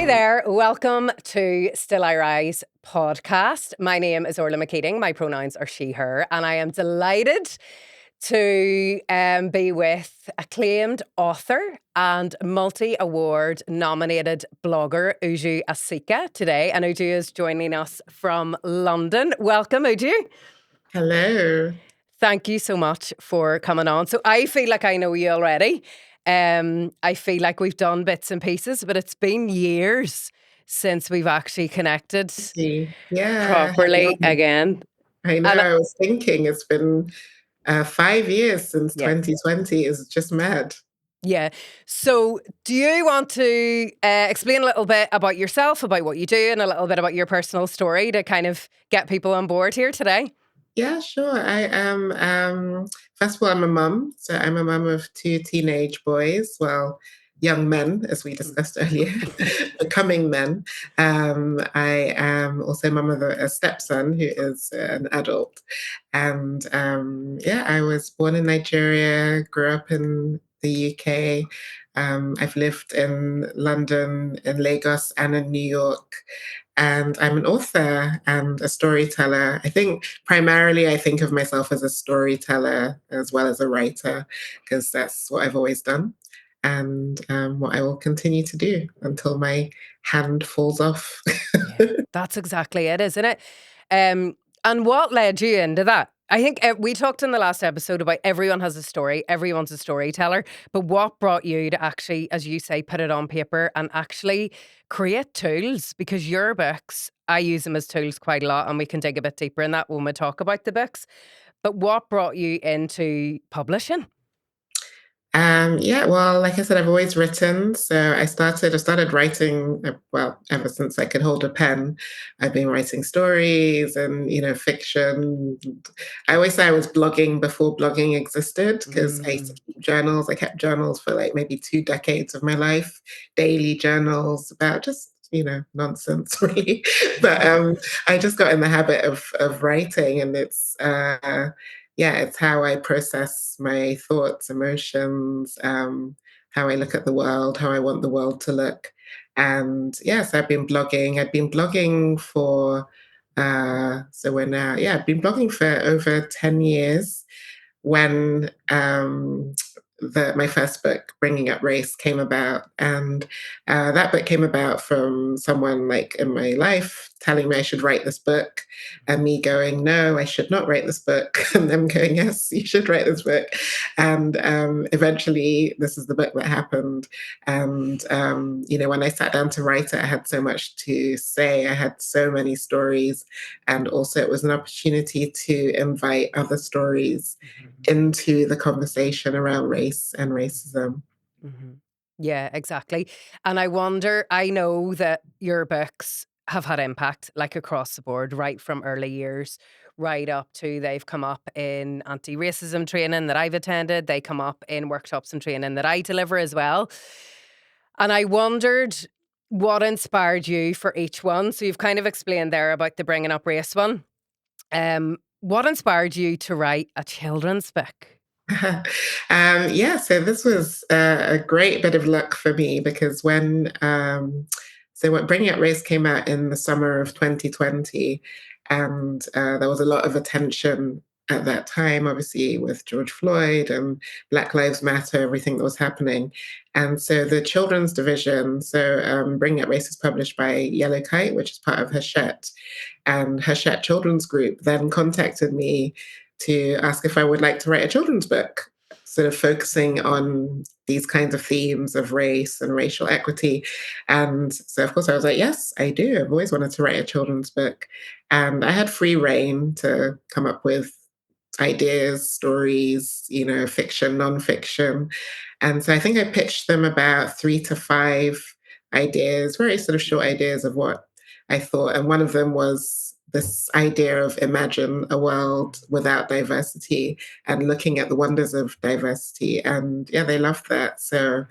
Hi there. Welcome to Still I Rise podcast. My name is Orla. My pronouns are she, her, and I am delighted to be with acclaimed author and multi-award nominated blogger Uju Asika today. And Uju is joining us from London. Welcome, Uju. Hello. Thank you so much for coming on. So I feel like I know you already. I feel like we've done bits and pieces, but it's been years since we've actually connected Yeah, properly again. I know. And I was thinking it's been 5 years since yeah, 2020. It's just mad. yeah. So do you want to explain a little bit about yourself, about what you do, and a little bit about your personal story to kind of get people on board here today? Yeah, sure. I am, first of all, I'm a mum. So I'm a mum of two teenage boys. Well, young men, as we discussed earlier, becoming men. I am also mum of a stepson who is an adult. And yeah, I was born in Nigeria, grew up in the UK. I've lived in London, in Lagos, and in New York. And I'm an author and a storyteller. I think of myself as a storyteller as well as a writer, because that's what I've always done and what I will continue to do until my hand falls off. Yeah, that's exactly it, isn't it? And what led you into that? I think we talked in the last episode about everyone has a story, everyone's a storyteller. But what brought you to actually, as you say, put it on paper and actually create tools? Because your books, I use them as tools quite a lot, and we can dig a bit deeper in that when we talk about the books. But what brought you into publishing? Yeah, well, like I said, I've always written. So I started writing, well, ever since I could hold a pen. I've been writing stories and, fiction. I always say I was blogging before blogging existed because I used to Mm. keep journals. I kept journals for like maybe 2 decades of my life, daily journals about just, nonsense, really. But I just got in the habit of writing, and yeah, it's how I process my thoughts, emotions, how I look at the world, how I want the world to look. And yes, I've been blogging. I've been blogging for, so we're now, yeah, I've been blogging for over 10 years when my first book, Bringing Up Race, came about. And that book came about from someone like in my life telling me I should write this book, and me going, no, I should not write this book. And them going, yes, you should write this book. And eventually, this is the book that happened. And, when I sat down to write it, I had so much to say. I had so many stories. And also, it was an opportunity to invite other stories into the conversation around race and racism. Hmm. Yeah, exactly. And I wonder, I know that your books have had impact like across the board, right from early years, right up to they've come up in anti racism training that I've attended. They come up in workshops and training that I deliver as well. And I wondered what inspired you for each one. So you've kind of explained there about the bringing up race one. What inspired you to write a children's book? Yeah, so this was a great bit of luck for me because when Bringing Up Race came out in the summer of 2020, and there was a lot of attention at that time, obviously with George Floyd and Black Lives Matter, everything that was happening. And so the children's division, Bringing Up Race is published by Yellow Kite, which is part of Hachette, and Hachette Children's Group then contacted me to ask if I would like to write a children's book, sort of focusing on these kinds of themes of race and racial equity. And so, of course, I was like, yes, I do. I've always wanted to write a children's book. And I had free reign to come up with ideas, stories, fiction, nonfiction. And so I think I pitched them about 3 to 5 ideas, very sort of short ideas of what I thought. And one of them was this idea of imagine a world without diversity and looking at the wonders of diversity. And yeah, they loved that. So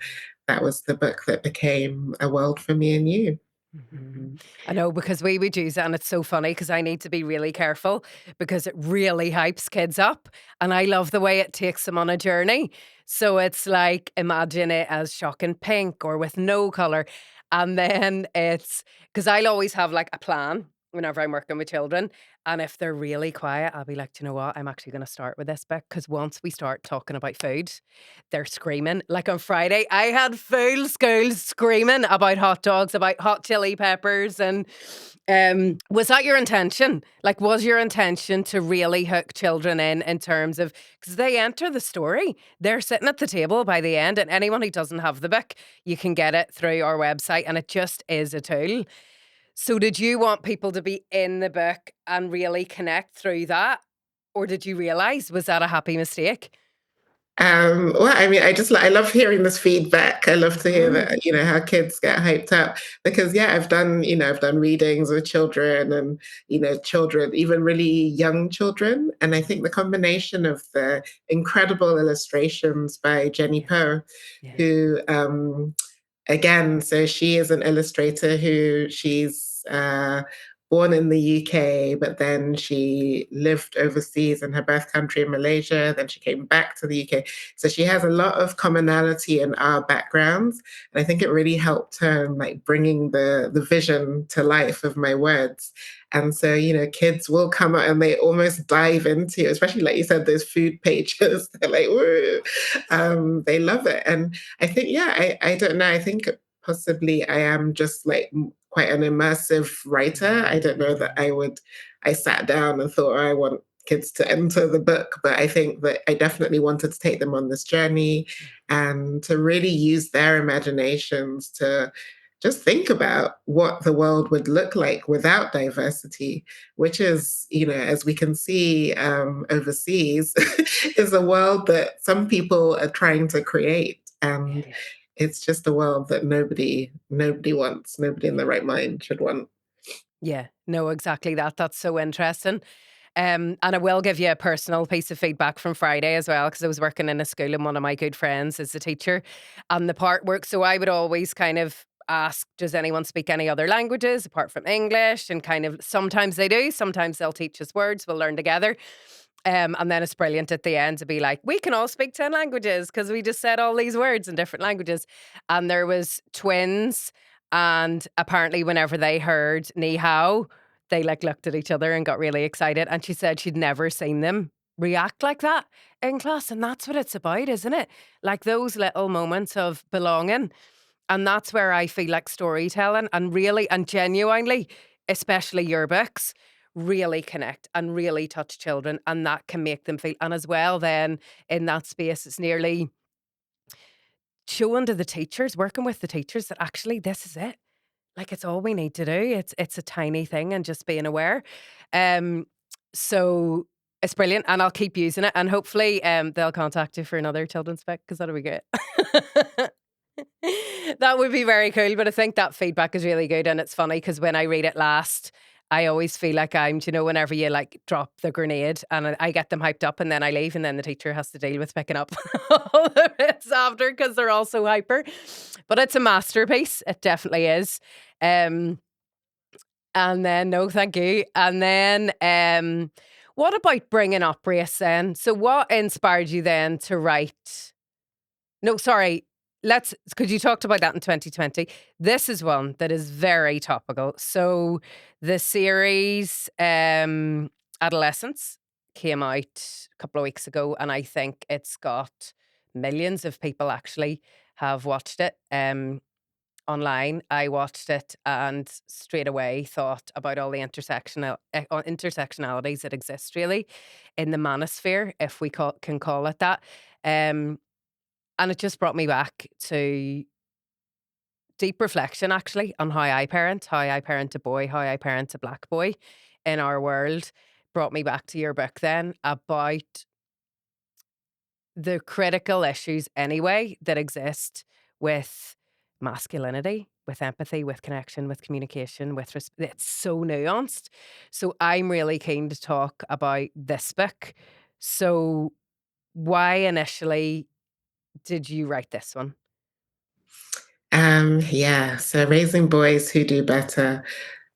that was the book that became A World for Me and You. Mhm. I know because we would use it, and it's so funny because I need to be really careful because it really hypes kids up, and I love the way it takes them on a journey. So it's like imagine it as shocking pink or with no color. And then it's because I'll always have like a plan whenever I'm working with children. And if they're really quiet, I'll be like, do you know what? I'm actually going to start with this bit because once we start talking about food, they're screaming. Like on Friday, I had full school screaming about hot dogs, about hot chili peppers. And was that your intention? Like, was your intention to really hook children in terms of, because they enter the story, they're sitting at the table by the end, and anyone who doesn't have the book, you can get it through our website, and it just is a tool. So, did you want people to be in the book and really connect through that? Or did you realize, was that a happy mistake? Well, I mean, I love hearing this feedback. I love to hear Mm, that, how kids get hyped up because, yeah, I've done readings with children and, children, even really young children. And I think the combination of the incredible illustrations by Jenny yeah, Poe, yeah, who, again, so she is an illustrator who she's born in the UK, but then she lived overseas in her birth country in Malaysia. Then she came back to the UK. So she has a lot of commonality in our backgrounds. And I think it really helped her in like bringing the vision to life of my words. And so, kids will come out and they almost dive into, especially like you said, those food pages. They're like, woo. They love it. And I think, yeah, I don't know. I think possibly I am just like quite an immersive writer. I don't know that I sat down and thought, oh, I want kids to enter the book, but I think that I definitely wanted to take them on this journey and to really use their imaginations to just think about what the world would look like without diversity, which is, as we can see overseas, is a world that some people are trying to create. And yeah, it's just a world that nobody wants, nobody in yeah. the right mind should want. Yeah, no, exactly that. That's so interesting. And I will give you a personal piece of feedback from Friday as well, because I was working in a school and one of my good friends is a teacher and the part work. So I would always kind of ask, does anyone speak any other languages apart from English? And kind of sometimes they do, sometimes they'll teach us words, we'll learn together. And then it's brilliant at the end to be like, we can all speak 10 languages because we just said all these words in different languages. And there was twins, and apparently whenever they heard ni hao, they like looked at each other and got really excited. And she said she'd never seen them react like that in class. And that's what it's about, isn't it? Like those little moments of belonging. And that's where I feel like storytelling and really and genuinely, especially your books, really connect and really touch children. And that can make them feel, and as well, then in that space, it's nearly showing to the teachers, working with the teachers that actually this is it. Like it's all we need to do. It's a tiny thing and just being aware. Um, so it's brilliant, and I'll keep using it, and hopefully, they'll contact you for another children's book because that'll be great. That would be very cool, but I think that feedback is really good, and it's funny because when I read it last, I always feel like I'm, do you know, whenever you like drop the grenade and I get them hyped up and then I leave and then the teacher has to deal with picking up all the bits after because they're all so hyper. But it's a masterpiece. It definitely is. Um, and then, no, thank you. And then, what about bringing up race then? So, what inspired you then to write? No, sorry. Let's, because you talked about that in 2020. This is one that is very topical. So, the series Adolescence came out a couple of weeks ago, and I think it's got millions of people actually have watched it. Online. I watched it and straight away thought about all the intersectionalities that exist really in the manosphere, if we can call it that. Um, and it just brought me back to deep reflection actually on how I parent a boy, how I parent a black boy in our world. Brought me back to your book then about the critical issues anyway that exist with masculinity, with empathy, with connection, with communication, with it's so nuanced. So I'm really keen to talk about this book. So why initially did you write this one? Yeah, so Raising Boys Who Do Better.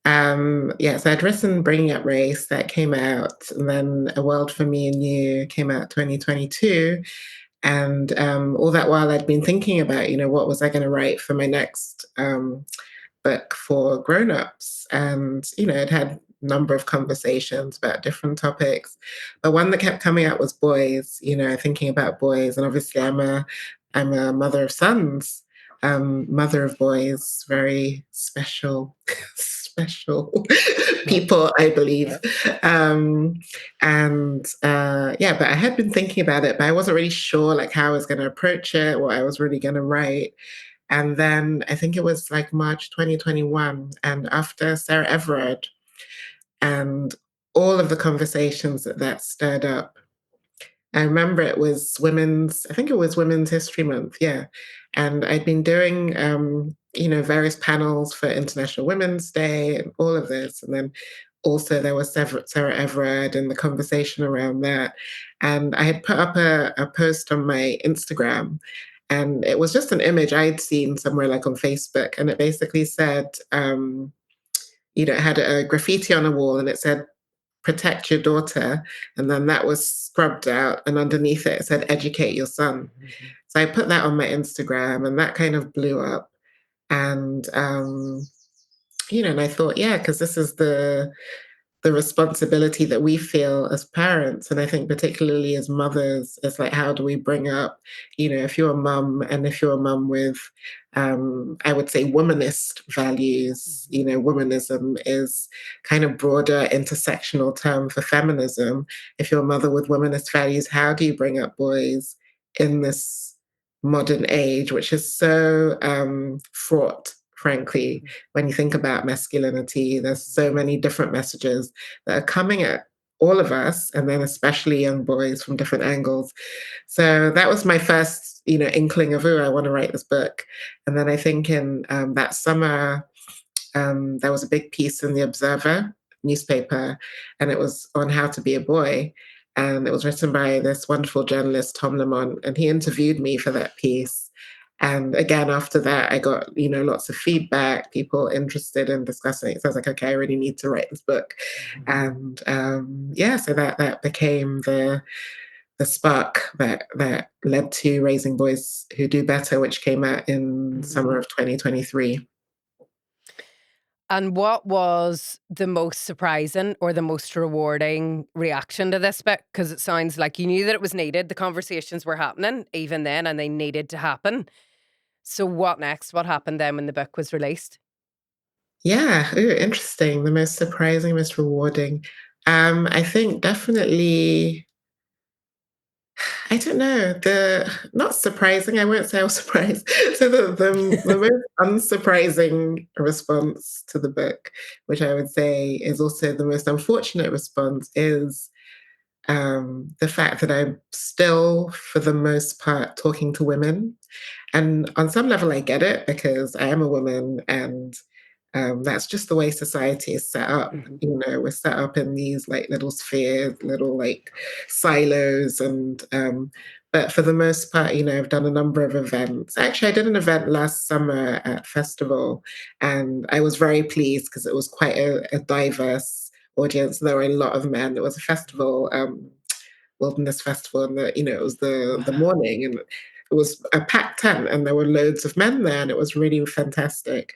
Yeah, so I'd written Bringing Up Race that came out, and then A World for Me and You came out 2022. And all that while I'd been thinking about, what was I going to write for my next book for grown-ups. And, I'd had a number of conversations about different topics. But one that kept coming up was boys, thinking about boys. And obviously I'm a mother of sons, mother of boys, very special, special Yep. people, I believe. Um, and yeah, but I had been thinking about it, but I wasn't really sure like how I was going to approach it, what I was really going to write. And then I think it was like March 2021, and after Sarah Everard and all of the conversations that stirred up, I remember it was I think it was Women's History Month, yeah. And I'd been doing, various panels for International Women's Day and all of this. And then also there was Sarah Everard and the conversation around that. And I had put up a post on my Instagram, and it was just an image I'd seen somewhere like on Facebook. And it basically said, it had a graffiti on a wall, and it said, protect your daughter. And then that was scrubbed out. And underneath it, it said, educate your son. So I put that on my Instagram, and that kind of blew up. And, and I thought, yeah, because this is the responsibility that we feel as parents. And I think particularly as mothers, it's like, how do we bring up, if you're a mum, and if you're a mum with, I would say, womanist values, womanism is kind of broader intersectional term for feminism. If you're a mother with womanist values, how do you bring up boys in this modern age, which is so fraught, frankly, when you think about masculinity. There's so many different messages that are coming at all of us, and then especially young boys from different angles. So that was my first, inkling of, I want to write this book. And then I think in that summer, there was a big piece in the Observer newspaper, and it was on how to be a boy. And it was written by this wonderful journalist, Tom Lamont, and he interviewed me for that piece. And again, after that, I got, lots of feedback, people interested in discussing it. So I was like, okay, I really need to write this book. And yeah, so that became the spark that led to Raising Boys Who Do Better, which came out in summer of 2023. And what was the most surprising or the most rewarding reaction to this bit? Because it sounds like you knew that it was needed. The conversations were happening even then, and they needed to happen. So what next? What happened then when the book was released? Yeah, ooh, interesting. The most surprising, most rewarding. I think definitely, I don't know, the not surprising, I won't say I was surprised. So the most unsurprising response to the book, which I would say is also the most unfortunate response, is the fact that I'm still, for the most part, talking to women. And on some level, I get it because I am a woman, and that's just the way society is set up. We're set up in these like little spheres, little like silos, and but for the most part, I've done a number of events. Actually, I did an event last summer at festival, and I was very pleased because it was quite a diverse audience. There were a lot of men. It was a festival. Wilderness Festival, and it was the morning, and it was a packed tent, and there were loads of men there, and it was really fantastic.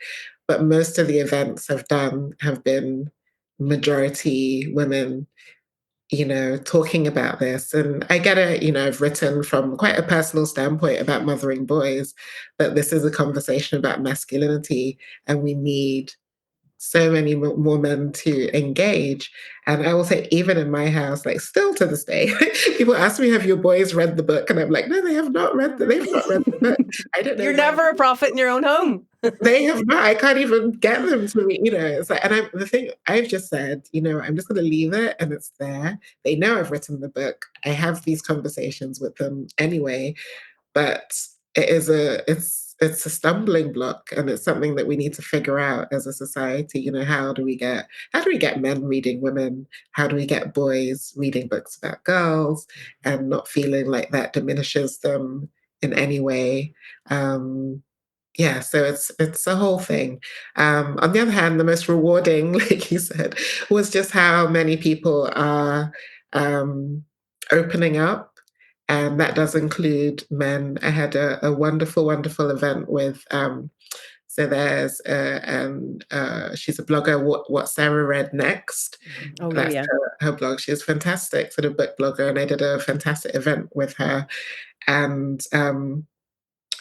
But most of the events I've done have been majority women, talking about this. And I get it, I've written from quite a personal standpoint about mothering boys, but this is a conversation about masculinity, and we need so many more men to engage. And I will say, even in my house, like still to this day, people ask me, "Have your boys read the book?" And I'm like, "No, they have not read. They've not read the book. I don't know You're why never a prophet in your own home. they have not. I can't even get them to read. It's like, and the thing I've just said, I'm just going to leave it, and it's there. They know I've written the book. I have these conversations with them anyway, but it's a stumbling block, and it's something that we need to figure out as a society. How do we get men reading women? How do we get boys reading books about girls and not feeling like that diminishes them in any way? Yeah, so it's a whole thing. On the other hand, the most rewarding, like you said, was just how many people are um, opening up and that does include men. I had a wonderful, wonderful event with so there's and she's a blogger. What Sarah read next. Oh, yeah, That's yeah. her blog. She's fantastic, sort of book blogger, and I did a fantastic event with her. And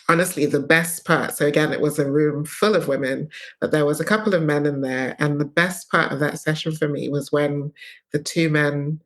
honestly, the best part. So again, it was a room full of women, but there was a couple of men in there. And the best part of that session for me was when the two men,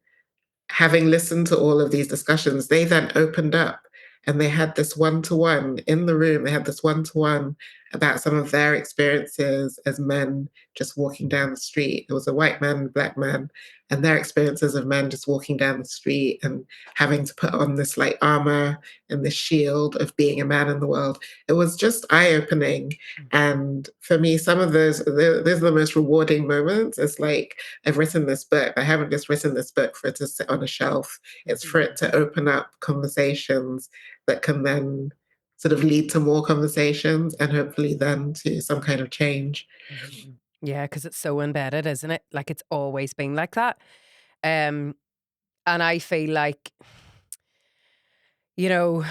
having listened to all of these discussions, they then opened up and they had this one to one in the room. They had this one to one about some of their experiences as men just walking down the street. It was a white man, black man, and their experiences of men just walking down the street and having to put on this like armor and this shield of being a man in the world. It was just eye opening. And for me, some of those are the most rewarding moments. It's like, I've written this book. I haven't just written this book for it to sit on a shelf. It's for it to open up conversations that can then sort of lead to more conversations and hopefully then to some kind of change. Mhm. Yeah, because it's so embedded, isn't it? Like, it's always been like that. Um, and I feel like, you know,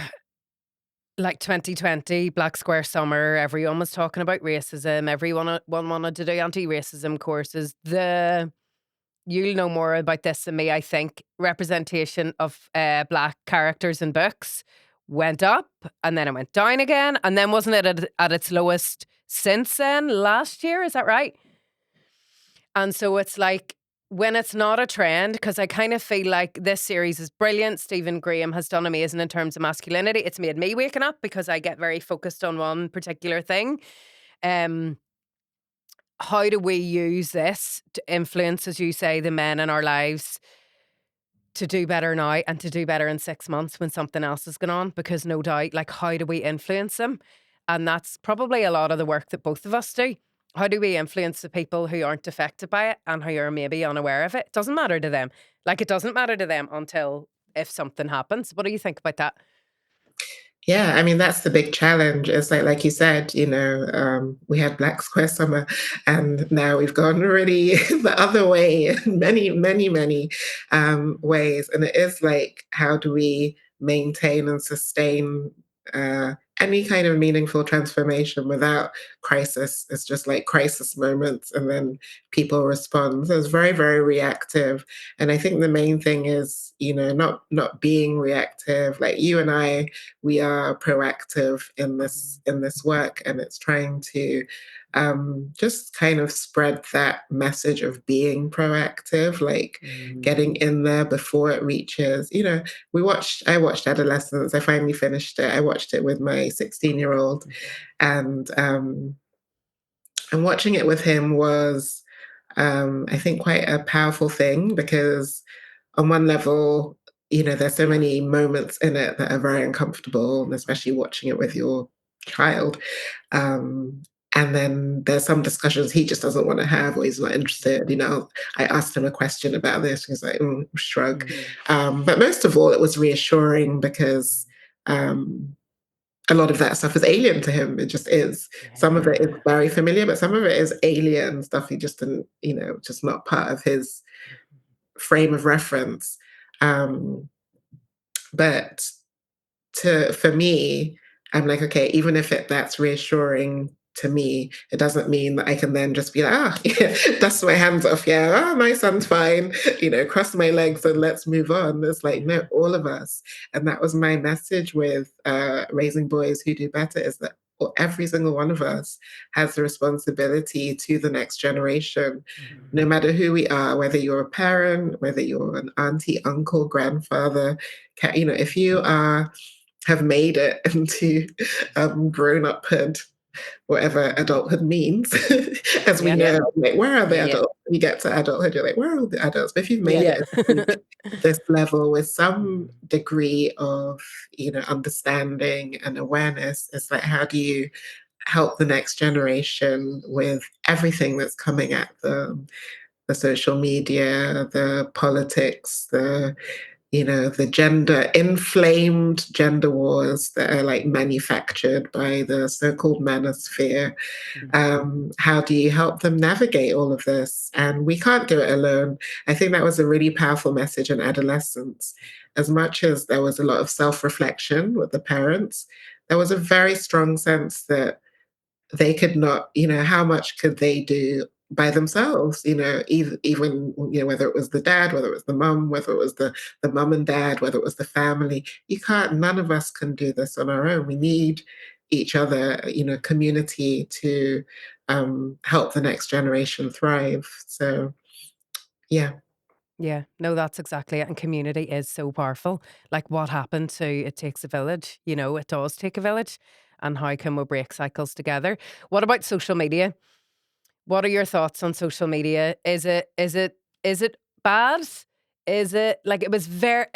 like 2020, Black Square Summer, everyone was talking about racism. Everyone wanted to do anti-racism courses. You'll know more about this than me, I think. Representation of Black characters in books went up and then it went down again. And then wasn't it at its lowest since then, last year? Is that right? And so it's like, when it's not a trend, because I kind of feel like this series is brilliant. Stephen Graham has done amazing in terms of masculinity. It's made me waking up because I get very focused on one particular thing. Um, how do we use this to influence, as you say, the men in our lives to do better now and to do better in 6 months when something else is going on? Because no doubt, like, how do we influence them? And that's probably a lot of the work that both of us do. How do we influence the people who aren't affected by it and who are maybe unaware of it? It doesn't matter to them. Like, it doesn't matter to them until if something happens. What do you think about that? Yeah, I mean that's the big challenge. It's like you said, we had Black Square Summer, and now we've gone already the other way in many, many, many ways. And it is like, how do we maintain and sustain any kind of meaningful transformation without crisis? It's just like crisis moments, and then people respond. So it's very, very reactive. And I think the main thing is, not being reactive. Like you and I, we are proactive in this work, and it's trying to just kind of spread that message of being proactive, like getting in there before it reaches. I watched Adolescence. I finally finished it. I watched it with my 16-year-old, and watching it with him was, I think, quite a powerful thing because on one level, there's so many moments in it that are very uncomfortable, and especially watching it with your child. Um, and then there's some discussions he just doesn't want to have, or he's not interested. I asked him a question about this, and he's like, shrug. But most of all, it was reassuring because um, a lot of that stuff is alien to him. It just is. Some of it is very familiar, but some of it is alien stuff he just didn't, just not part of his frame of reference. Um, but for me, I'm like, okay, even if that's reassuring to me, it doesn't mean that I can then just be like, yeah, dust my hands off. Yeah, my son's fine. Cross my legs and let's move on. It's like, no, all of us. And that was my message with Raising Boys Who Do Better, is that every single one of us has the responsibility to the next generation, no matter who we are, whether you're a parent, whether you're an auntie, uncle, grandfather. If you have made it into grown uphood, whatever adulthood means, as we Yeah. know, like, where are the adults? You get to adulthood, you're like, where are the adults? But if you've made Yeah. it to this level with some degree of, understanding and awareness, it's like, how do you help the next generation with everything that's coming at them? The social media, the politics, the the gender inflamed gender wars that are like manufactured by the so-called manosphere. Mhm. How do you help them navigate all of this? And we can't do it alone. I think that was a really powerful message in adolescence. As much as there was a lot of self-reflection with the parents, there was a very strong sense that they could not, how much could they do by themselves, even whether it was the dad, whether it was the mum, whether it was the mum and dad, whether it was the family. None of us can do this on our own. We need each other, community to help the next generation thrive. So, yeah. Yeah, no, that's exactly it. And community is so powerful. Like what happened to it takes a village, it does take a village. And how can we break cycles together? What about social media? What are your thoughts on social media? Is it bad? Is it like it was very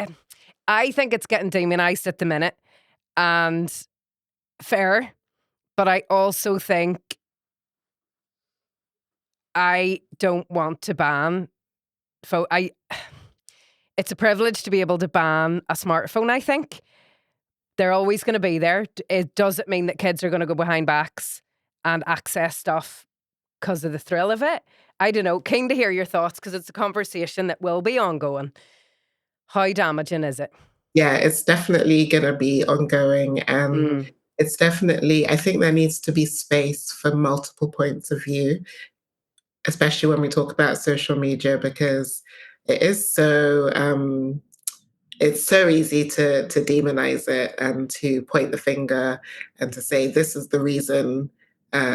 I think it's getting demonized at the minute and fair, but I also think I don't want to ban I it's a privilege to be able to ban a smartphone, I think. They're always gonna be there. It doesn't mean that kids are gonna go behind backs and access stuff because of the thrill of it. I don't know. Keen to hear your thoughts because it's a conversation that will be ongoing. How damaging is it? Yeah, it's definitely going to be ongoing. And Mm, it's definitely, I think there needs to be space for multiple points of view, especially when we talk about social media, because it is so it's so easy to demonize it and to point the finger and to say this is the reason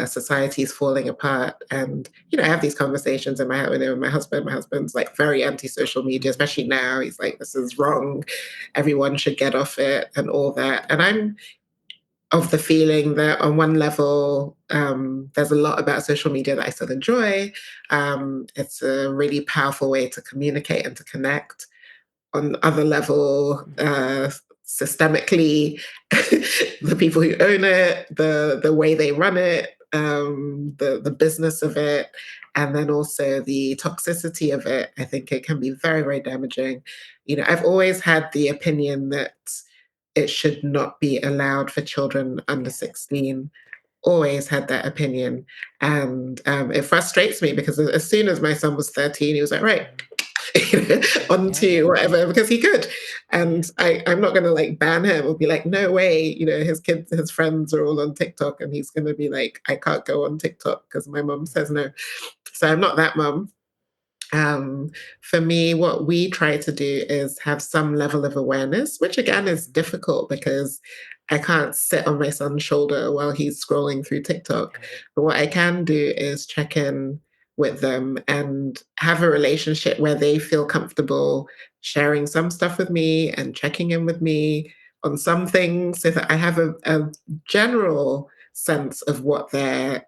society is falling apart. And I have these conversations in my with my husband. My husband's like very anti-social media, especially now. He's like, this is wrong. Everyone should get off it and all that. And I'm of the feeling that on one level, there's a lot about social media that I still enjoy. It's a really powerful way to communicate and to connect. On the other level, systemically, the people who own it, the way they run it, the business of it, and then also the toxicity of it. I think it can be very, very damaging. I've always had the opinion that it should not be allowed for children under yeah, 16. Always had that opinion. And it frustrates me because as soon as my son was 13, he was like, right, mhm, yeah, onto whatever, because he could. yeah, And I'm not going to like ban him or be like, no way, his kids, his friends are all on TikTok. And he's going to be like, I can't go on TikTok because my mom says no. So I'm not that mom. Um, for me, what we try to do is have some level of awareness, which again is difficult because I can't sit on my son's shoulder while he's scrolling through TikTok. yeah, But what I can do is check in with them and have a relationship where they feel comfortable sharing some stuff with me and checking in with me on some things so that I have a general sense of what they're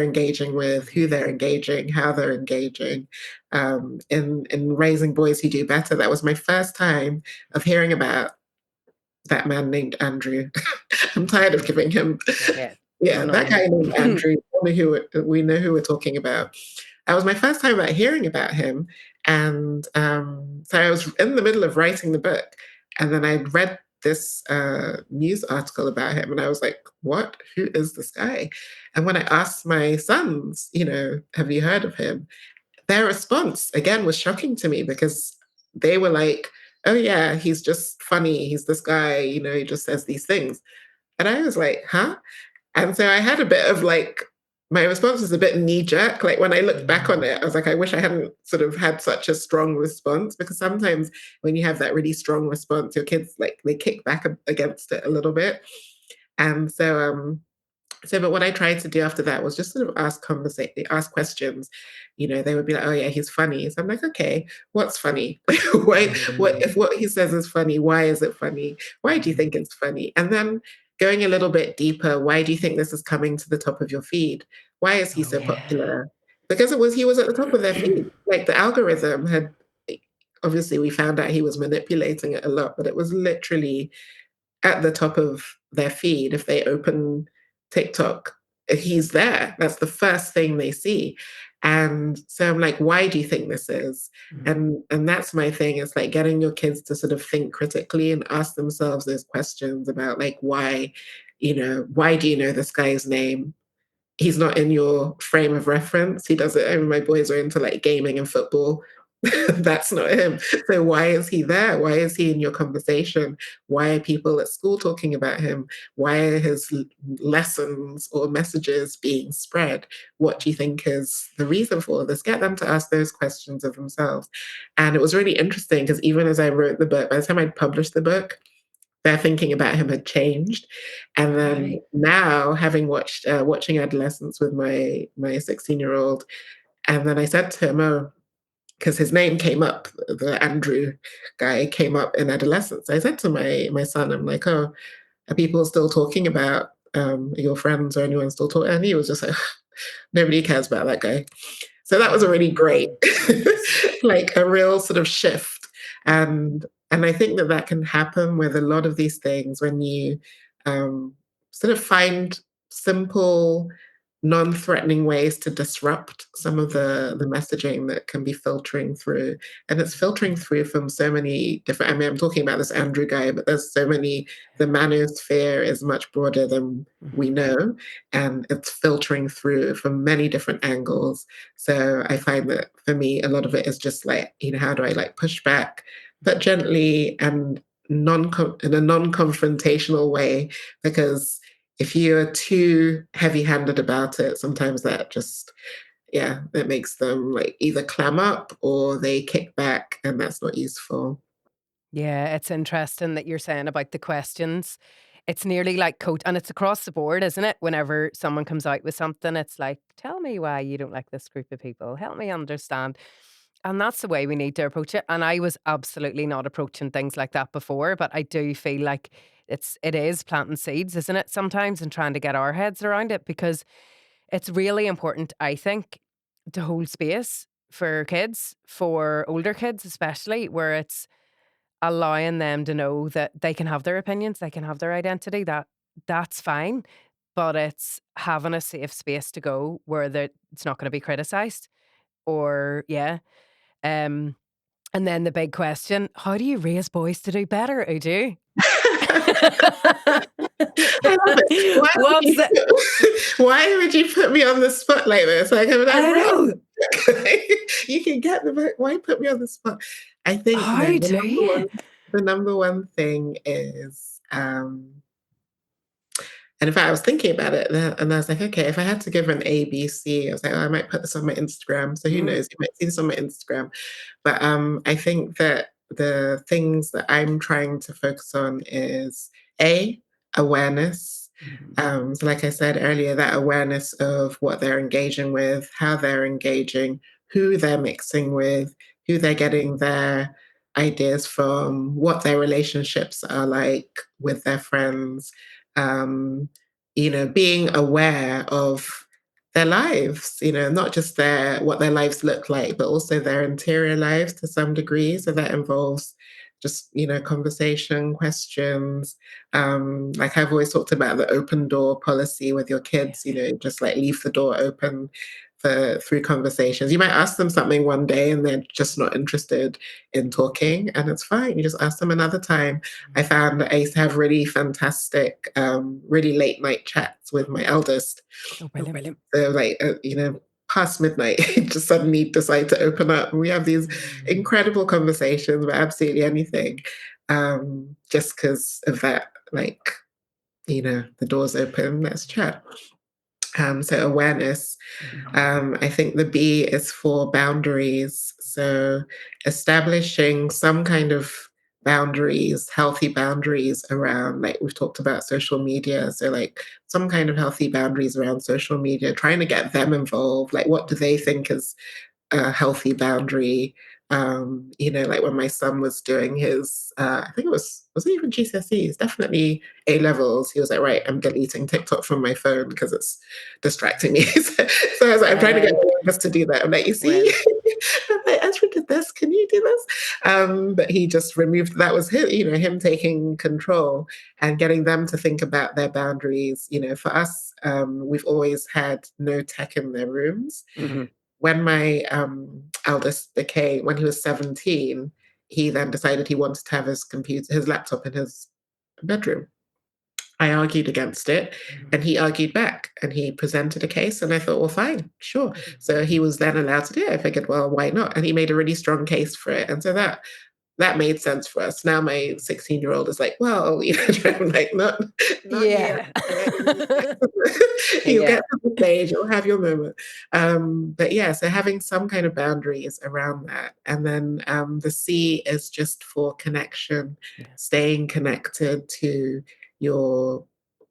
engaging with, who they're engaging, how they're engaging, in raising boys who do better. That was my first time of hearing about that man named Andrew. I'm tired of giving him, yeah. yeah, I that know. guy named Andrew. We know who we're talking about. That was my first time about hearing about him, and so I was in the middle of writing the book, and then I read this news article about him, and I was like, "What? Who is this guy?" And when I asked my sons, have you heard of him? Their response again was shocking to me because they were like, "Oh yeah, he's just funny. He's this guy, he just says these things." And I was like, "Huh?" And so I had a bit of like my response was a bit knee jerk. Like when I looked back on Mm, it, I was like, I wish I hadn't sort of had such a strong response because sometimes when you have that really strong response, your kids like they kick back against it a little bit. And but what I tried to do after that was just sort of ask questions. They would be like, "Oh yeah, he's funny." So I'm like, "Okay, what's funny? Why? What if what he says is funny? Why is it funny? Why do you think it's funny?" And then going a little bit deeper, why do you think this is coming to the top of your feed? Why is he oh, so yeah. popular? Because he was at the top of their feed. Like the algorithm had. Obviously, we found out he was manipulating it a lot, but it was literally at the top of their feed if they open TikTok. he's there. That's the first thing they see. And so I'm like, why do you think this is? And that's my thing. It's like getting your kids to sort of think critically and ask themselves those questions about like why, why do you know this guy's name? He's not in your frame of reference. He doesn't. I mean, my boys are into like gaming and football. That's not him. So why is he there? Why is he in your conversation? Why are people at school talking about him? Why are his lessons or messages being spread? What do you think is the reason for this? Get them to ask those questions of themselves. And it was really interesting because even as I wrote the book, by the time I'd published the book, their thinking about him had changed. And then Right. now, having watching Adolescence with my 16-year-old, and then I said to him, "Oh," because his name came up, the Andrew guy came up in Adolescence. I said to my son, I'm like, "Oh, are people still talking about your friends or anyone still talking?" And he was just like, "Nobody cares about that guy." So that was already great, Oh, goodness. like a real sort of shift. And I think that that can happen with a lot of these things when you sort of find simple, non-threatening ways to disrupt some of the messaging that can be filtering through. And it's filtering through from so many different. I mean, I'm talking about this Andrew guy, but there's so many. The manosphere is much broader than we Mhm. know, and it's filtering through from many different angles. So I find that for me, a lot of it is just like, how do I like push back, but gently and in a non-confrontational way, because if you're too heavy-handed about it, sometimes that just, yeah, it makes them like either clam up or they kick back, and that's not useful. Yeah, it's interesting that you're saying about the questions. It's nearly like coach, and it's across the board, isn't it? Whenever someone comes out with something, it's like, tell me why you don't like this group of people. Help me understand. And that's the way we need to approach it. And I was absolutely not approaching things like that before, but I do feel like it is planting seeds, isn't it? Sometimes and trying to get our heads around it because it's really important, I think, to hold space for kids, for older kids especially, where it's allowing them to know that they can have their opinions, they can have their identity, that's fine, but it's having a safe space to go where it's not gonna be criticized or yeah, um, and then the big question, how do you raise boys to do better, Uju? I love it. What's the Why would you put me on the spot like this? Like, I mean, I've I read know. you can get the book. Why put me on the spot? I think How do you? the number one thing is, and in fact, I was thinking about it, and I was like, okay, if I had to give an ABC, I was like, oh, I might put this on my Instagram. So who Mm, knows? You might see this on my Instagram. But I think that the things that I'm trying to focus on is A, awareness. mhm, So, like I said earlier, that awareness of what they're engaging with, how they're engaging, who they're mixing with, who they're getting their ideas from, what their relationships are like with their friends. Um, being aware of their lives, not just what their lives look like, but also their interior lives to some degree. So that involves just, conversation, questions. Like I've always talked about the open door policy with your kids, yes. just like leave the door open for through conversations. You might ask them something one day and they're just not interested in talking, and it's fine. You just ask them another time. I Mhm. found that I used to have really fantastic, really late night chats with my eldest. Oh, brilliant. Brilliant. So like, past midnight, just suddenly decide to open up. And we have these Mm. incredible conversations about absolutely anything, just because of that, like, the door's open, let's chat. So awareness. Mhm. I think the B is for boundaries. So establishing some kind of boundaries, healthy boundaries around, like we've talked about social media. So, like some kind of healthy boundaries around social media, trying to get them involved. Like, what do they think is a healthy boundary? Like when my son was doing his, I think was it even GCSEs? Definitely A levels. He was like, right, I'm deleting TikTok from my phone because it's distracting me. So I was like, I'm trying to get Brilliant. us to do that. I'm like, you see, Brilliant. I'm like, Ezra did this. Can you do this? But he just removed, that was him, him taking control and getting them to think about their boundaries. For us, we've always had no tech in their rooms. Mhm. When my eldest became, when he was 17, he then decided he wanted to have his laptop in his bedroom. I argued against it Mhm. and he argued back and he presented a case. And I thought, well, fine, sure. So he was then allowed to do it. I figured, well, why not? And he made a really strong case for it. And so that made sense for us. Now my 16-year-old is like, well, I'm like, not yet. Yeah. You Yeah. get to the stage, you'll have your moment. But yeah, so having some kind of boundaries around that. And then the C is just for connection, Yeah. staying connected to your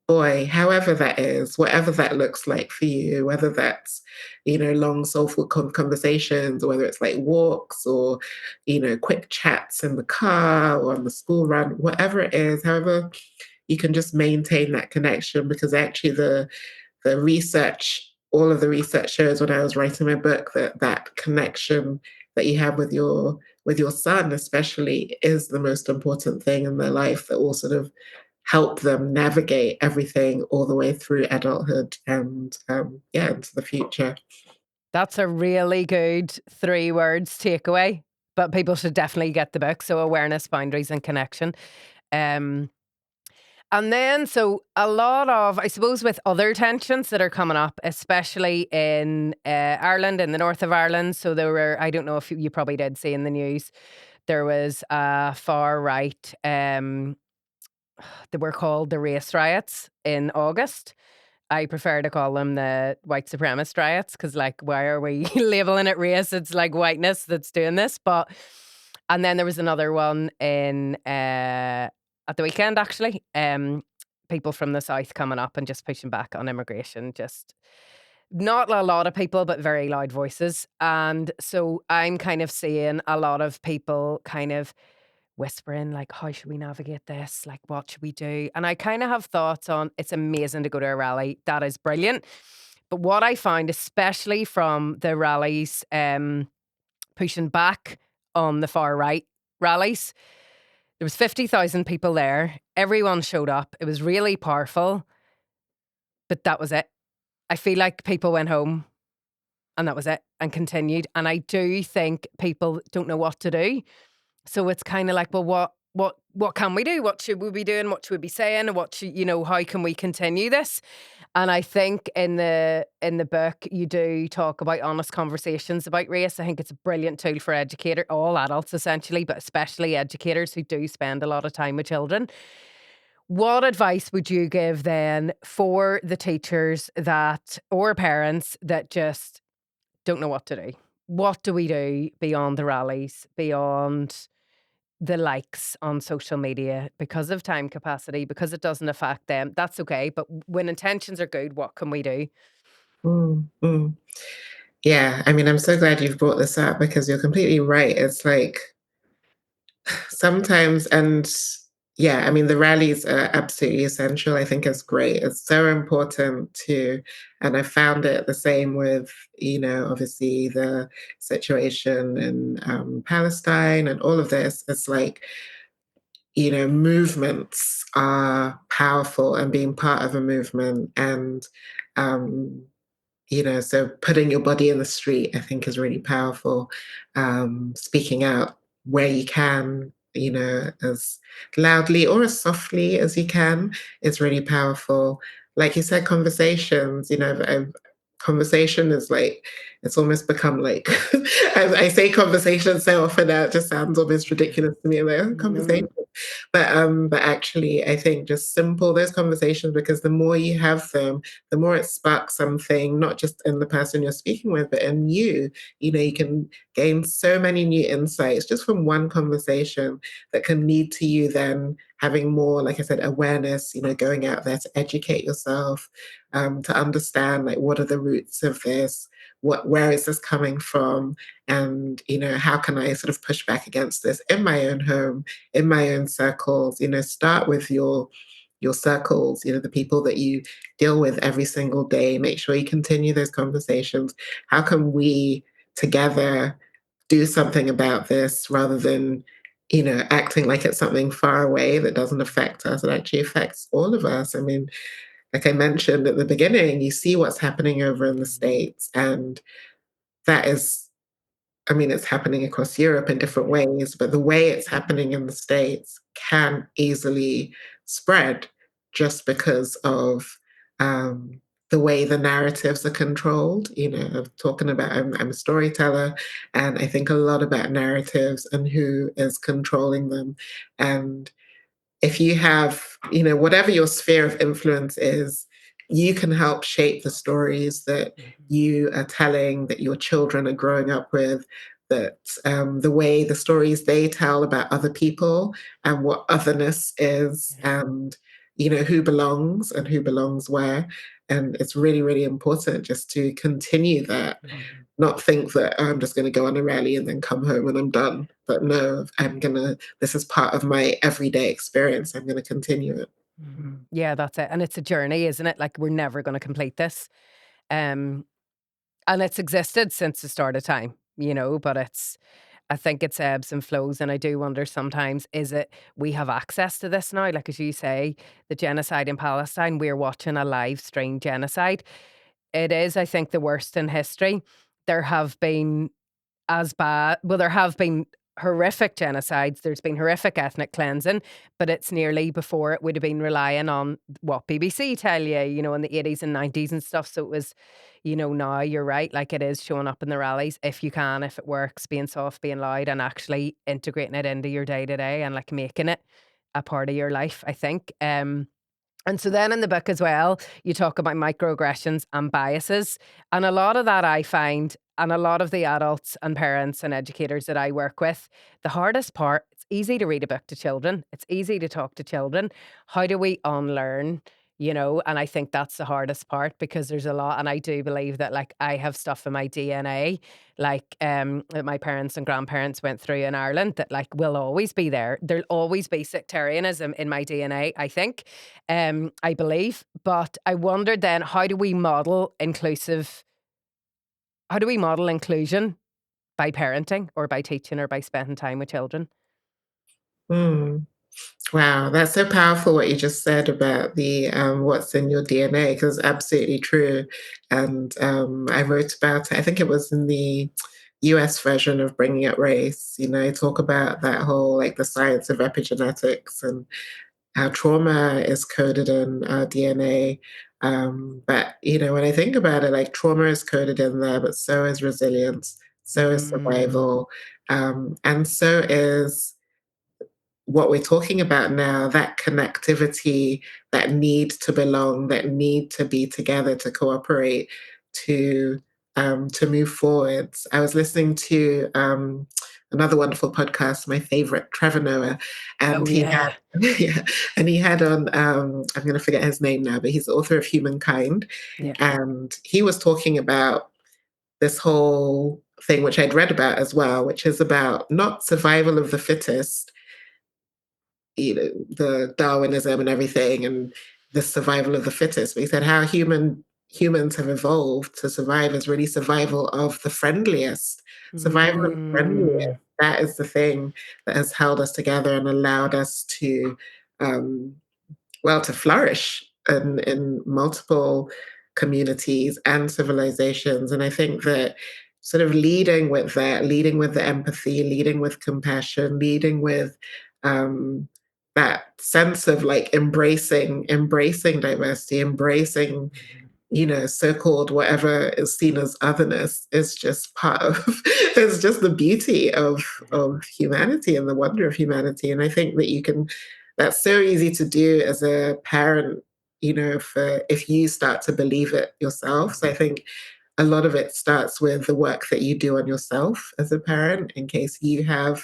boy, however that is, whatever that looks like for you, whether that's, long soulful conversations, or whether it's like walks or, quick chats in the car or on the school run, whatever it is, however you can just maintain that connection. Because actually the research, all of the research shows, when I was writing my book, that connection that you have with your son especially is the most important thing in their life, that will sort of help them navigate everything all the way through adulthood and yeah, into the future. That's a really good 3 words takeaway, but people should definitely get the book. So awareness, boundaries, and connection. Um, and then, so a lot of, I suppose, with other tensions that are coming up, especially in Ireland, in the north of Ireland. So there were, I don't know if you probably did see in the news, there was a far right, they were called the race riots in August. I prefer to call them the white supremacist riots because, like, why are we labeling it race? It's like whiteness that's doing this. But, and then there was another one in at the weekend, actually. People from the south coming up and just pushing back on immigration. Just not a lot of people, but very loud voices. And so I'm kind of seeing a lot of people kind of whispering, like, how should we navigate this? Like, what should we do? And I kind of have thoughts on, it's amazing to go to a rally. That is brilliant. But what I found, especially from the rallies, pushing back on the far right rallies, there was 50,000 people there. Everyone showed up. It was really powerful, but that was it. I feel like people went home and that was it and continued. And I do think people don't know what to do. So it's kind of like, well, what can we do? What should we be doing? What should we be saying? What should, how can we continue this? And I think in the book you do talk about honest conversations about race. I think it's a brilliant tool for all adults essentially, but especially educators who do spend a lot of time with children. What advice would you give then for the teachers that or parents that just don't know what to do? What do we do beyond the rallies, beyond the likes on social media because of time capacity, because it doesn't affect them? That's okay. But when intentions are good, what can we do? Mm, mm. Yeah, I mean, I'm so glad you've brought this up because you're completely right. It's like sometimes, and yeah, I mean, the rallies are absolutely essential. I think it's great. It's so important to, and I found it the same with, obviously the situation in Palestine and all of this. It's like, movements are powerful, and being part of a movement and um, so putting your body in the street, I think, is really powerful. Speaking out where you can, as loudly or as softly as you can, is really powerful. Like you said, conversations, conversation is like, it's almost become like, I say conversation so often now, it just sounds almost ridiculous to me. I'm like, oh, conversation. But actually, I think just simple those conversations, because the more you have them, the more it sparks something, not just in the person you're speaking with, but in you. You can gain so many new insights just from one conversation that can lead to you then having more, like I said, awareness, going out there to educate yourself, to understand like what are the roots of this, where is this coming from, and how can I sort of push back against this in my own home, in my own circles. Start with your circles, the people that you deal with every single day. Make sure you continue those conversations. How can we together do something about this rather than, acting like it's something far away that doesn't affect us. It actually affects all of us. I mean, like I mentioned at the beginning, you see what's happening over in the States, and that is, I mean, it's happening across Europe in different ways, but the way it's happening in the States can easily spread just because of the way the narratives are controlled. I'm talking about, I'm a storyteller, and I think a lot about narratives and who is controlling them. And if you have, whatever your sphere of influence is, you can help shape the stories that you are telling, that your children are growing up with, that the way the stories they tell about other people and what otherness is, and, who belongs and who belongs where. And it's really, really important just to continue that, not think that, "Oh, I'm just going to go on a rally and then come home and I'm done." But no, this is part of my everyday experience. I'm going to continue it. Yeah, that's it. And it's a journey, isn't it? Like we're never going to complete this. Um, and it's existed since the start of time, but I think it's ebbs and flows. And I do wonder sometimes, is it we have access to this now? Like, as you say, the genocide in Palestine, we're watching a live stream genocide. It is, I think, the worst in history. There have been there have been horrific genocides, there's been horrific ethnic cleansing, but it's nearly before it would have been relying on what BBC tell you, in the 80s and 90s and stuff. So it was, now you're right, like it is showing up in the rallies if you can, if it works, being soft, being loud, and actually integrating it into your day to day and like making it a part of your life, I think. And so then in the book as well, you talk about microaggressions and biases. And a lot of that I find, and a lot of the adults and parents and educators that I work with, the hardest part, it's easy to read a book to children. It's easy to talk to children. How do we unlearn? And I think that's the hardest part because there's a lot, and I do believe that like I have stuff in my DNA, like that my parents and grandparents went through in Ireland that like will always be there. There'll always be sectarianism in my DNA, I think. I believe. But I wondered then, how do we model inclusion by parenting or by teaching or by spending time with children? Mm. Wow, that's so powerful what you just said about the what's in your DNA, because absolutely true. And I wrote about it, I think it was in the US version of Bringing Up Race. I talk about that whole, like, the science of epigenetics and how trauma is coded in our DNA. But, when I think about it, like, trauma is coded in there, but so is resilience, so is Mm. survival, and so is what we're talking about now, that connectivity, that need to belong, that need to be together, to cooperate, to move forwards. I was listening to another wonderful podcast, my favorite, Trevor Noah, and Oh, he yeah. had yeah, and he had on I'm going to forget his name now, but he's the author of Humankind, Yeah. and he was talking about this whole thing, which I'd read about as well, which is about not survival of the fittest, the Darwinism and everything, and the survival of the fittest. But he said how humans have evolved to survive is really survival of the friendliest, survival of the friendliest. Mm. That is the thing that has held us together and allowed us to um, to flourish in multiple communities and civilizations. And I think that sort of leading with that, leading with the empathy, leading with compassion, leading with um, that sense of like embracing diversity, embracing so-called whatever is seen as otherness is just part of it's just the beauty of humanity and the wonder of humanity. And I think that that's so easy to do as a parent, for if you start to believe it yourself. So I think a lot of it starts with the work that you do on yourself as a parent, in case you have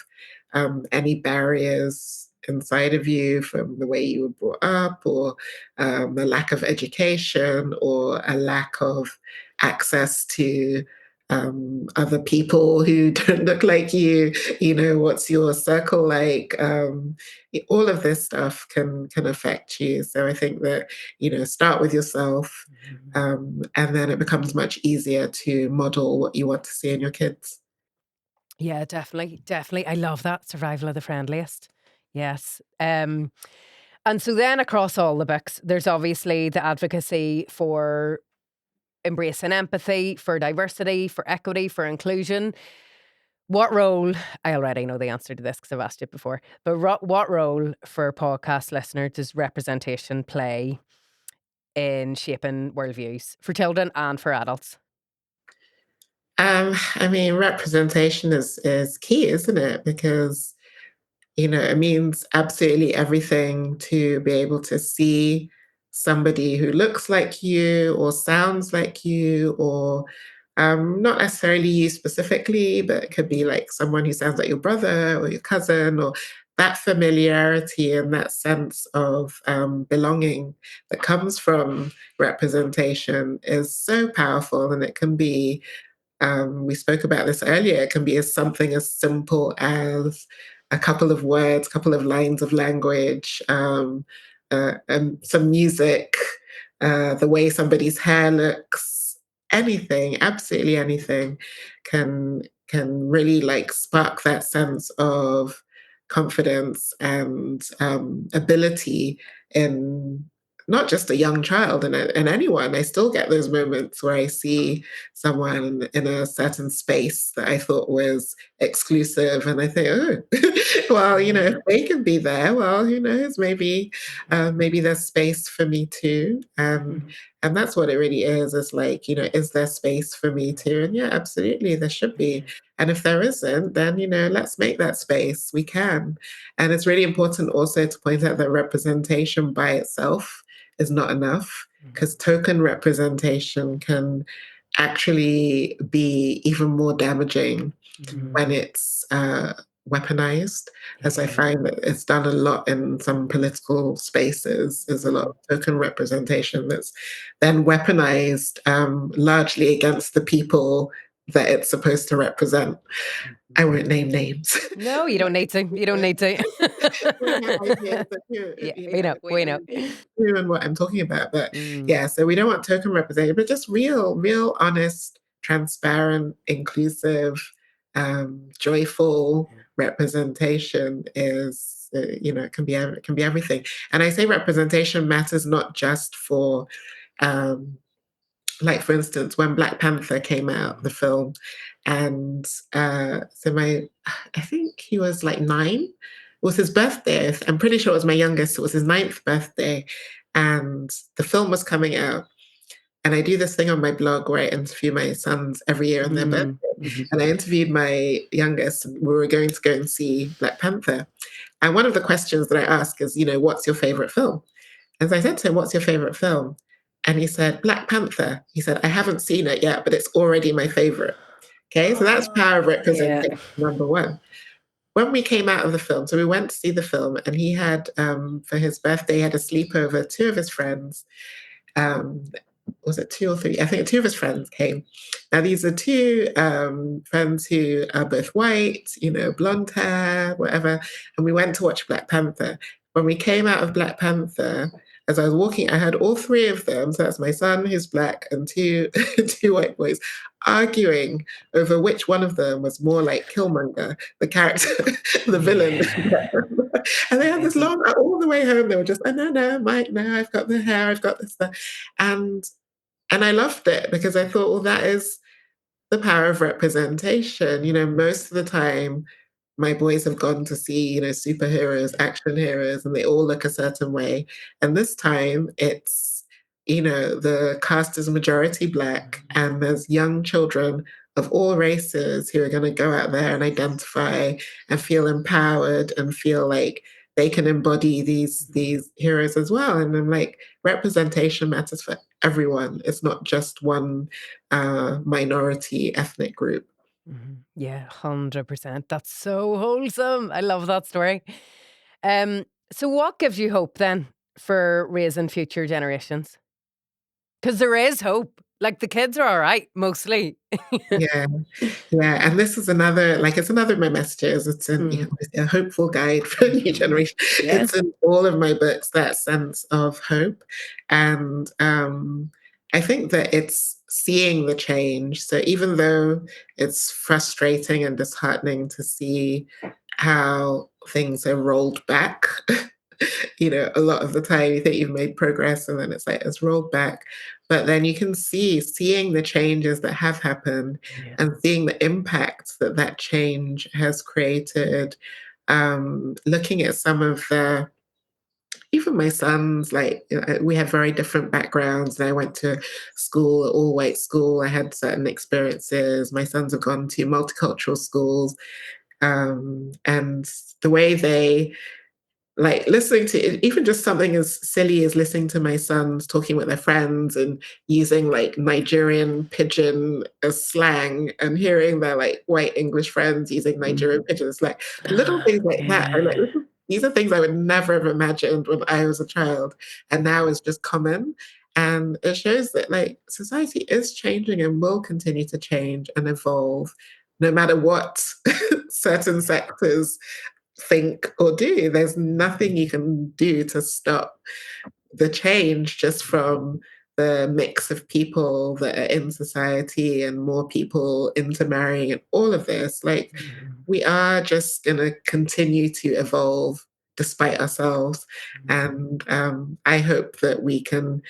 any barriers inside of you from the way you were brought up, or a lack of education, or a lack of access to other people who don't look like you. What's your circle like? All of this stuff can affect you. So I think that start with yourself, and then it becomes much easier to model what you want to see in your kids. Yeah, definitely, definitely. I love that, survival of the friendliest. Yes. And so then across all the books, there's obviously the advocacy for embracing empathy, for diversity, for equity, for inclusion. What role, I already know the answer to this because I've asked it before, but what role for podcast listener does representation play in shaping worldviews for children and for adults? I mean, representation is key, isn't it? Because it means absolutely everything to be able to see somebody who looks like you or sounds like you, or not necessarily you specifically, but it could be like someone who sounds like your brother or your cousin, or that familiarity and that sense of belonging that comes from representation is so powerful. And it can be, we spoke about this earlier, it can be as something as simple as a couple of words, couple of lines of language, and some music, the way somebody's hair looks, anything, absolutely anything can really like spark that sense of confidence and ability in not just a young child and anyone. I still get those moments where I see someone in a certain space that I thought was exclusive. And I think, oh, well, if Mhm, they can be there, well, who knows? Maybe there's space for me too. mhm, And that's what it really is. It's like, is there space for me too? And yeah, absolutely, there should be. mhm, And if there isn't, then let's make that space. We can. And it's really important also to point out that representation by itself is not enough, mhm, because token representation can actually be even more damaging mhm. when it's weaponized, as I Yeah. find that it's done a lot in some political spaces. There's a lot Mhm, of token representation that's then weaponized, largely against the people that it's supposed to represent. mhm. I won't name names. No, you don't need to. You don't need to. We have ideas of who, Yeah, we know, we know. who and what I'm talking about. But Mm, yeah, so we don't want token representation, but just real, honest, transparent, inclusive, joyful representation is, it can be everything. And I say representation matters not just for, um, like for instance, when Black Panther came out, the film, and so I think he was like 9. It was his birthday. I'm pretty sure it was my youngest. It was his ninth birthday, and the film was coming out. And I do this thing on my blog where I interview my sons every year on their birthday. mm, mhm, And I interviewed my youngest, and we were going to go and see Black Panther. And one of the questions that I ask is, what's your favorite film? As I said to him, "What's your favorite film?" And he said, "Black Panther." He said, "I haven't seen it yet, but it's already my favorite." Okay, so that's power of yeah. representation, number one. When we came out of the film, so we went to see the film, and he had, for his birthday, he had a sleepover, two of his friends. Um, was it two or three? I think two of his friends came. Now, these are two friends who are both white, blonde hair, whatever. And we went to watch Black Panther. When we came out of Black Panther, as I was walking, I heard all three of them. So that's my son, who's black, and two two white boys arguing over which one of them was more like Killmonger, the character, the villain. Yeah. And they had this Amazing. long, all the way home. They were just, oh, no, no, Mike, no, I've got the hair, I've got this, that. And and I loved it because I thought, well, that is the power of representation. Most of the time, my boys have gone to see, superheroes, action heroes, and they all look a certain way. And this time, it's, the cast is majority black, and there's young children of all races who are going to go out there and identify and feel empowered and feel like they can embody these heroes as well. And I'm like, representation matters for everyone. It's not just one minority ethnic group. Mhm. Yeah, 100%. That's so wholesome. I love that story. So what gives you hope then for raising future generations? Because there is hope. Like the kids are all right, mostly. Yeah, yeah, and this is another, like, it's another of my messages. It's in, Mm. a hopeful guide for a new Mhm. generation. Yes. It's in all of my books, that sense of hope. And I think that it's seeing the change. So even though it's frustrating and disheartening to see how things are rolled back, a lot of the time you think you've made progress and then it's like it's rolled back. But then you can seeing the changes that have happened Yeah. and seeing the impact that that change has created. Looking at some of the even my sons, like, we have very different backgrounds. And I went to school, all white school. I had certain experiences. My sons have gone to multicultural schools. And the way they like listening to even just something as silly as listening to my sons talking with their friends and using like Nigerian pidgin as slang and hearing their like white English friends using Nigerian pidgin as like little things like that. Are like, Yeah. these are things I would never have imagined when I was a child, and now is just common. And it shows that like society is changing and will continue to change and evolve, no matter what certain sectors think or do. There's nothing you can do to stop the change just from the mix of people that are in society and more people intermarrying and all of this. Like, Mhm. we are just going to continue to evolve despite ourselves. Mhm. And I hope that we can,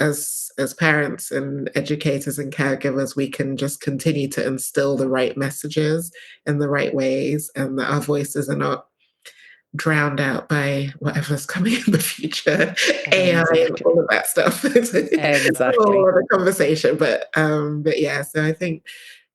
as parents and educators and caregivers, we can just continue to instill the right messages in the right ways, and that our voices are not drowned out by whatever's coming in the future, AI and Exactly. all of that stuff. It's a whole Exactly. other conversation, but yeah. So I think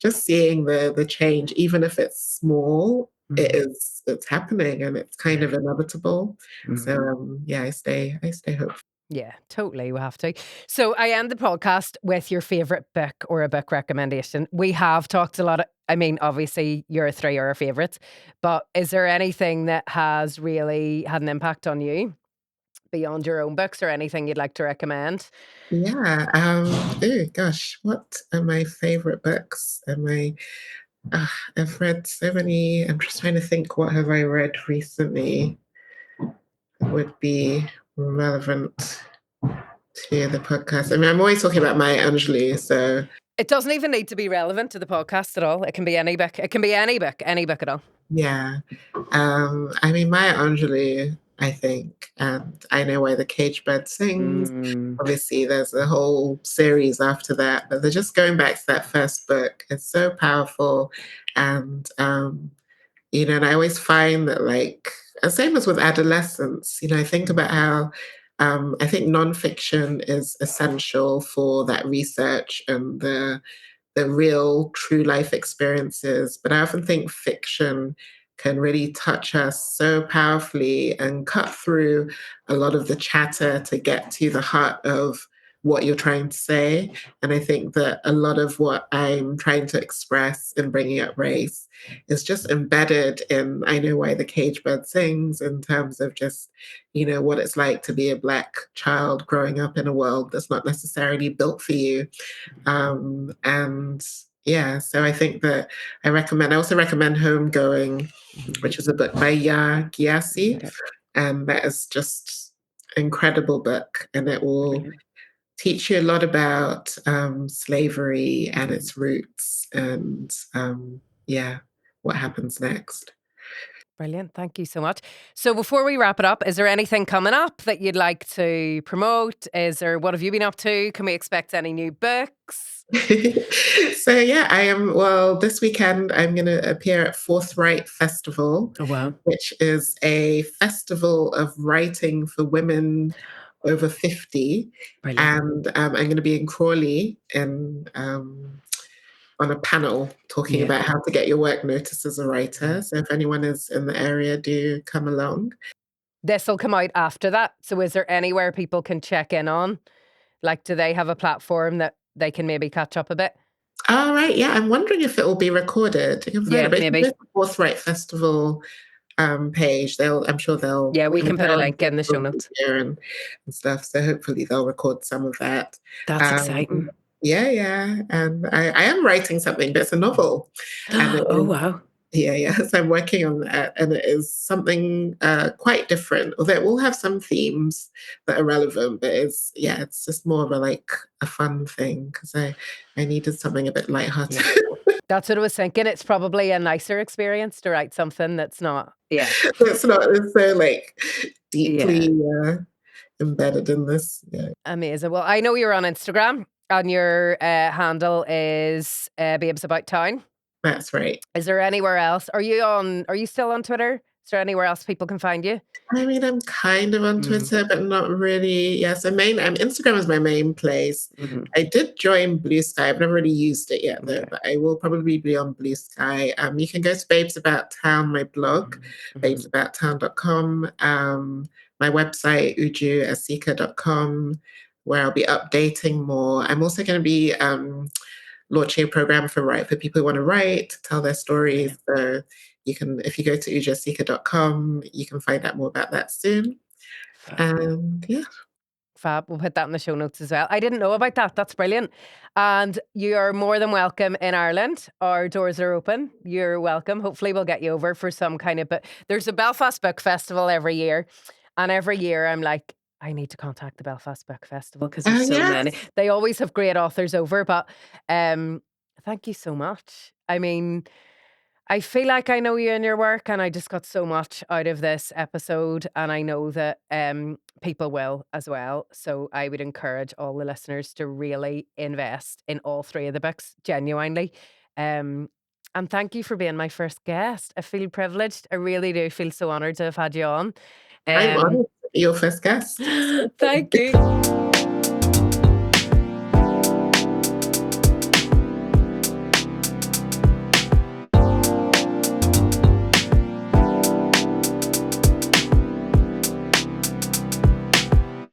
just seeing the change, even if it's small, Mhm. it's happening and it's kind Yeah. of inevitable. So Mhm. yeah, I stay hopeful. Yeah, totally. We have to. So I end the podcast with your favorite book or a book recommendation. We have talked a lot. I mean, obviously, your three are our favorites, but is there anything that has really had an impact on you beyond your own books or anything you'd like to recommend? Yeah. Oh gosh, what are my favorite books? I've read so many. I'm just trying to think. What have I read recently that would be relevant to the podcast? I mean, I'm always talking about Maya Angelou, so It doesn't even need to be relevant to the podcast at all. It can be any book. It can be any book at all. yeah. I mean, Maya Angelou, I think, and I Know Why the Cage Bird Sings. Mm, Obviously, there's a whole series after that, but they're just going back to that first book. It's so powerful, and and I always find that, like, same as with adolescence, I think about how I think nonfiction is essential for that research and the real true life experiences. But I often think fiction can really touch us so powerfully and cut through a lot of the chatter to get to the heart of what you're trying to say. And I think that a lot of what I'm trying to express in bringing up race is just embedded in I Know Why the Cage Bird Sings, in terms of just, what it's like to be a Black child growing up in a world that's not necessarily built for you. And yeah, so I think that I also recommend Homegoing, mhm. which is a book by Ya Gyasi. Okay, And that is just incredible book. And it will brilliant. teach you a lot about slavery and its roots and yeah, what happens next. Brilliant. Thank you so much. So before we wrap it up, is there anything coming up that you'd like to promote? What have you been up to? Can we expect any new books? So yeah, well, this weekend I'm going to appear at Forthright Festival, Oh, wow. which is a festival of writing for women over 50. Brilliant. And I'm going to be in Crawley on a panel talking Yeah. about how to get your work noticed as a writer. So if anyone is in the area, do come along. This will come out after that. So is there anywhere people can check in on? Like, do they have a platform that they can maybe catch up a bit? All right, yeah, I'm wondering if it will be recorded. You can find it, Yeah, but if you go maybe. to the Forthright Festival page, I'm sure they'll, Yeah, we I'm can put a sure on link in the show social notes. media and stuff. So hopefully they'll record some of that. That's Um, exciting. yeah, yeah. And I am writing something, but it's a novel. And it Oh, is, wow. Yeah, yeah. So I'm working on that, and it is something quite different. Although it will have some themes that are relevant, but it's just more of a fun thing because I needed something a bit lighthearted. Yeah. That's what I was thinking. It's probably a nicer experience to write something that's not yeah. It's not it's so Yeah. deeply embedded in this. Yeah, Amazing. Well, I know you're on Instagram and your, handle is, Babes About Town. that's right. Is there anywhere else? Are you still on Twitter? Is there anywhere else people can find you? I mean, I'm kind of on Mm, Twitter, but not really. Yeah, so Instagram is my main place. mhm, I did join Blue Sky. I've never really used it yet though, okay. but I will probably be on Blue Sky. You can go to Babes About Town, my blog, Mhm, mhm. babesabouttown.com. My website, ujuasika.com, where I'll be updating more. I'm also going to be launching a program for people who want to write, tell their stories. Brilliant. So if you go to ujuasika.com, you can find out more about that soon. Fab. And yeah, Fab. We'll put that in the show notes as well. I didn't know about that. That's brilliant. And you're more than welcome in Ireland. Our doors are open. You're welcome. Hopefully, we'll get you over for some kind of book. There's a Belfast Book Festival every year. And every year I'm like, I need to contact the Belfast Book Festival because there's so yes, many. They always have great authors over. But um, thank you so much. I mean, I feel like I know you in your work, and I just got so much out of this episode, and I know that people will as well. So I would encourage all the listeners to really invest in all three of the books, genuinely. Um, and thank you for being my first guest. I feel privileged. I really do feel so honored to have had you on. I'm Um, honored to be your first guest. thank you.